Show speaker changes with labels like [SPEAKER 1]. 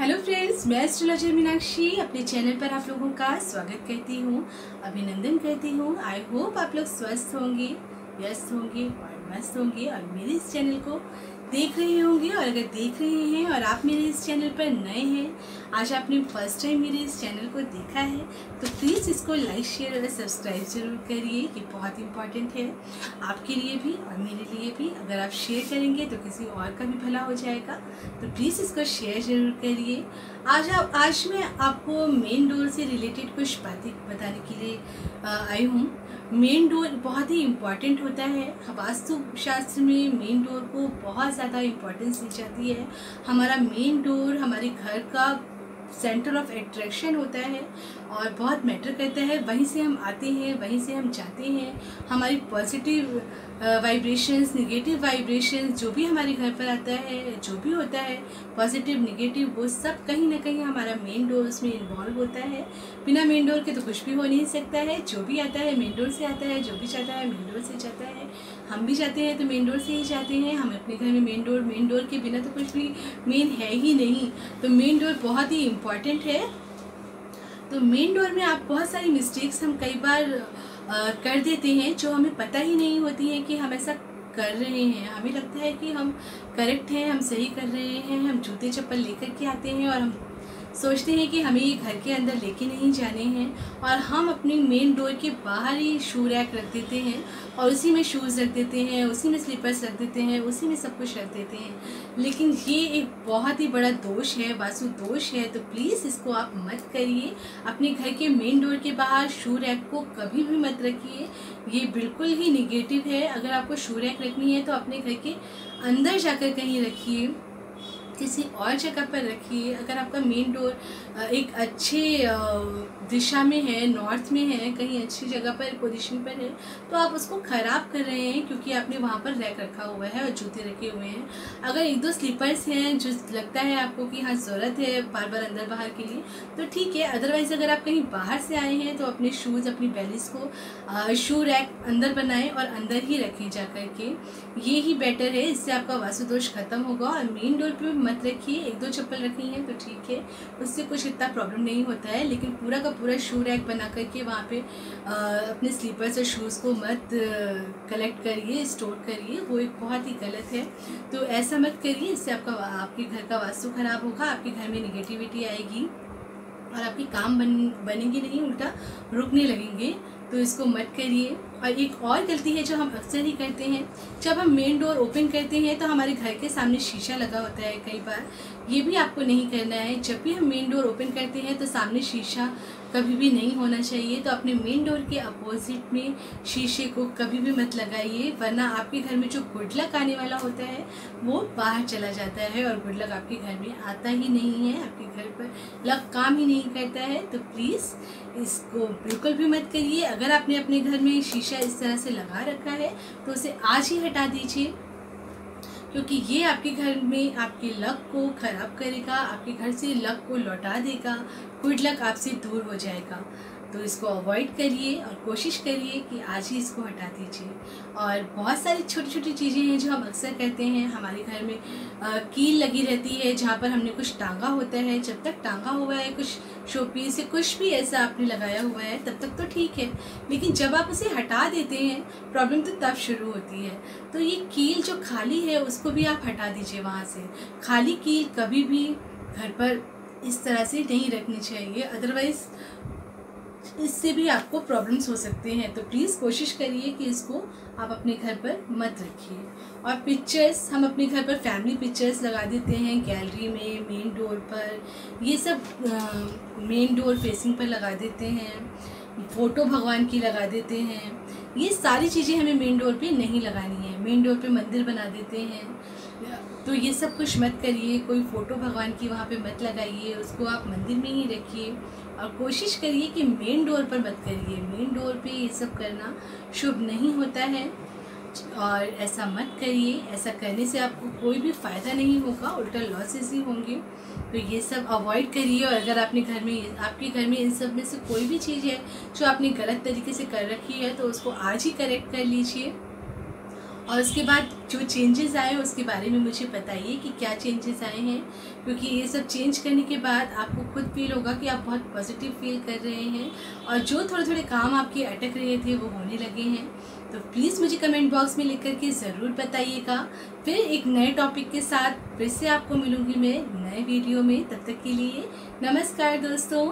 [SPEAKER 1] Hello friends, मैं astrologer Meenakshi अपने channel पर आप लोगों का स्वागत करती हूँ, अभिनंदन करती हूँ। आई होप आप लोग स्वस्थ होंगे, व्यस्त होंगे और मस्त होंगे और मेरे इस चैनल को देख रहे होंगे। और अगर देख रहे हैं और आप मेरे इस चैनल पर नए हैं, आज आपने फर्स्ट टाइम मेरे इस चैनल को देखा है, तो प्लीज़ इसको लाइक शेयर और सब्सक्राइब ज़रूर करिए। ये बहुत इंपॉर्टेंट है आपके लिए भी और मेरे लिए भी। अगर आप शेयर करेंगे तो किसी और का भी भला हो जाएगा, तो प्लीज़ इसको शेयर ज़रूर करिए। आज मैं आपको मेन डोर से रिलेटेड कुछ बातें बताने के लिए आई हूँ। मेन डोर बहुत ही इम्पॉर्टेंट होता है। वास्तु शास्त्र में मेन डोर को बहुत ज़्यादा इम्पोर्टेंस दी जाती है। हमारा मेन डोर हमारे घर का सेंटर ऑफ अट्रैक्शन होता है और बहुत मैटर करता है। वहीं से हम आते हैं, वहीं से हम जाते हैं। हमारी पॉजिटिव वाइब्रेशंस, नेगेटिव वाइब्रेशंस जो भी हमारे घर पर आता है, जो भी होता है पॉजिटिव नेगेटिव, वो सब कहीं ना कहीं हमारा मेन डोर उसमें इन्वॉल्व होता है। बिना मेन डोर के तो कुछ भी हो नहीं सकता है। जो भी आता है मेन डोर से आता है, जो भी जाता है मेन डोर से जाता है। हम भी जाते हैं तो मेन डोर से ही जाते हैं। हम अपने घर में मेन डोर के बिना तो कुछ भी मेन है ही नहीं। तो मेन डोर बहुत ही इम्पॉर्टेंट है। तो मेन डोर में आप बहुत सारी मिस्टेक्स हम कई बार कर देते हैं जो हमें पता ही नहीं होती है कि हम ऐसा कर रहे हैं। हमें लगता है कि हम करेक्ट हैं, हम सही कर रहे हैं। हम जूते चप्पल लेकर के आते हैं और हम सोचते हैं कि हमें ये घर के अंदर लेके नहीं जाने हैं, और हम अपनी मेन डोर के बाहर ही शू रैक रख देते हैं और उसी में शूज़ रख देते हैं, उसी में स्लीपर्स रख देते हैं, उसी में सब कुछ रख देते हैं। लेकिन ये एक बहुत ही बड़ा दोष है, वास्तु दोष है। तो प्लीज़ इसको आप मत करिए। अपने घर के मेन डोर के बाहर शू रैक को कभी भी मत रखिए। ये बिल्कुल ही निगेटिव है। अगर आपको शू रैक रखनी है तो अपने घर के अंदर जाकर कहीं रखिए, किसी और जगह पर रखिए। अगर आपका मेन डोर एक अच्छे दिशा में है, नॉर्थ में है, कहीं अच्छी जगह पर पोजीशन पर है, तो आप उसको ख़राब कर रहे हैं क्योंकि आपने वहाँ पर रैक रखा हुआ है और जूते रखे हुए हैं। अगर एक दो स्लीपर्स हैं जो लगता है आपको कि हाँ ज़रूरत है बार बार अंदर बाहर के लिए, तो ठीक है। अदरवाइज़ अगर आप कहीं बाहर से आए हैं तो अपने शूज़, अपनी बैलीज को शू रैक अंदर बनाएं और अंदर ही रखें जा कर के। ये ही बेटर है। इससे आपका वास्तु दोष खत्म होगा। और मेन डोर पर मत रखिए। एक दो चप्पल रखी हैं तो ठीक है, उससे कुछ इतना प्रॉब्लम नहीं होता है। लेकिन पूरा का पूरा शू रैक बना करके वहाँ पे अपने स्लीपर्स और शूज़ को मत कलेक्ट करिए, स्टोर करिए। वो एक बहुत ही गलत है। तो ऐसा मत करिए। इससे आपके घर का वास्तु खराब होगा, आपके घर में निगेटिविटी आएगी और आपके काम बनेंगे नहीं, उल्टा रुकने लगेंगे। तो इसको मत करिए। और एक और गलती है जो हम अक्सर ही करते हैं, जब हम मेन डोर ओपन करते हैं तो हमारे घर के सामने शीशा लगा होता है कई बार। ये भी आपको नहीं करना है। जब भी हम मेन डोर ओपन करते हैं तो सामने शीशा कभी भी नहीं होना चाहिए। तो अपने मेन डोर के अपोजिट में शीशे को कभी भी मत लगाइए, वरना आपके घर में जो गुड लक आने वाला होता है वो बाहर चला जाता है और गुड लक आपके घर में आता ही नहीं है। आपके घर पर लक काम ही नहीं करता है। तो प्लीज़ इसको बिल्कुल भी मत करिए। अगर आपने अपने घर में शीशा इस तरह से लगा रखा है तो उसे आज ही हटा दीजिए, क्योंकि ये आपके घर में आपके लक को ख़राब करेगा, आपके घर से लक को लौटा देगा, गुड लक आपसे दूर हो जाएगा। तो इसको अवॉइड करिए और कोशिश करिए कि आज ही इसको हटा दीजिए। और बहुत सारी छोटी छोटी चीज़ें हैं जो हम अक्सर करते हैं। हमारे घर में कील लगी रहती है जहाँ पर हमने कुछ टांगा होता है। जब तक टांगा हुआ है, कुछ शोपीस से कुछ भी ऐसा आपने लगाया हुआ है, तब तक तो ठीक है। लेकिन जब आप उसे हटा देते हैं, प्रॉब्लम तो तब शुरू होती है। तो ये कील जो खाली है उसको भी आप हटा दीजिए वहाँ से। खाली कील कभी भी घर पर इस तरह से नहीं रखनी चाहिए, अदरवाइज़ इससे भी आपको प्रॉब्लम्स हो सकते हैं। तो प्लीज़ कोशिश करिए कि इसको आप अपने घर पर मत रखिए। और पिक्चर्स, हम अपने घर पर फैमिली पिक्चर्स लगा देते हैं गैलरी में, मेन डोर पर। ये सब मेन डोर फेसिंग पर लगा देते हैं। फ़ोटो भगवान की लगा देते हैं। ये सारी चीज़ें हमें मेन डोर पे नहीं लगानी है। मेन डोर पे मंदिर बना देते हैं, तो ये सब कुछ मत करिए। कोई फ़ोटो भगवान की वहाँ पे मत लगाइए, उसको आप मंदिर में ही रखिए। और कोशिश करिए कि मेन डोर पर मत करिए। मेन डोर पे ये सब करना शुभ नहीं होता है और ऐसा मत करिए। ऐसा करने से आपको कोई भी फ़ायदा नहीं होगा, उल्टा लॉसेस ही होंगे। तो ये सब अवॉइड करिए। और अगर आपके घर में इन सब में से कोई भी चीज़ है जो आपने गलत तरीके से कर रखी है, तो उसको आज ही करेक्ट कर लीजिए। और उसके बाद जो चेंजेस आए उसके बारे में मुझे बताइए कि क्या चेंजेस आए हैं, क्योंकि ये सब चेंज करने के बाद आपको खुद फील होगा कि आप बहुत पॉजिटिव फील कर रहे हैं और जो थोड़े थोड़े काम आपके अटक रहे थे वो होने लगे हैं। तो प्लीज़ मुझे कमेंट बॉक्स में लिख करके ज़रूर बताइएगा। फिर एक नए टॉपिक के साथ फिर से आपको मिलूँगी मैं नए वीडियो में। तब तक के लिए नमस्कार दोस्तों।